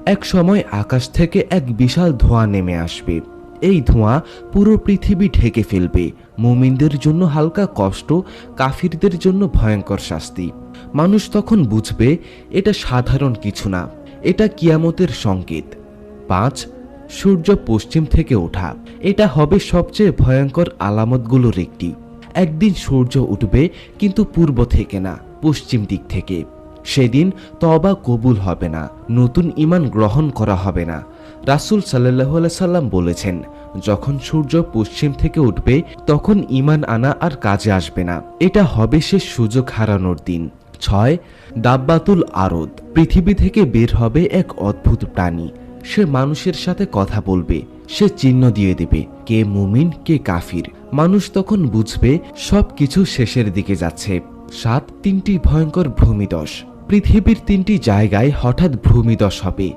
এক সময় আকাশ থেকে এক বিশাল ধোঁয়া নেমে আসবে। এই ধোঁয়া পুরো পৃথিবী ঢেকে ফেলবে। মুমিনদের জন্য হালকা কষ্ট, কাফিরদের জন্য ভয়ঙ্কর শাস্তি। মানুষ তখন বুঝবে এটা সাধারণ কিছু না, এটা কিয়ামতের সংকেত। 5. সূর্য পশ্চিম থেকে ওঠা। এটা হবে সবচেয়ে ভয়ঙ্কর আলামতগুলোর একটি। একদিন সূর্য উঠবে, কিন্তু পূর্ব থেকে না, পশ্চিম দিক থেকে। সেদিন তওবা কবুল হবে না, নতুন ঈমান গ্রহণ করা হবে না। রাসূল সাল্লাল্লাহু আলাইহি সাল্লাম বলেছেন, যখন সূর্য পশ্চিম থেকে উঠবে তখন ঈমান আনা আর কাজে আসবে না। এটা হবে সে সুযোগ হারানোর দিন। 6. দাব্বাতুল আরদ। পৃথিবী থেকে বের হবে এক অদ্ভুত প্রাণী। সে মানুষের সাথে কথা বলবে, সে চিহ্ন দিয়ে দেবে কে মুমিন কে কাফির। মানুষ তখন বুঝবে সবকিছু শেষের দিকে যাচ্ছে। 7. 3টি ভয়ঙ্কর ভূমিধস। পৃথিবীর 3টি জায়গায় হঠাৎ ভূমিধস হবে।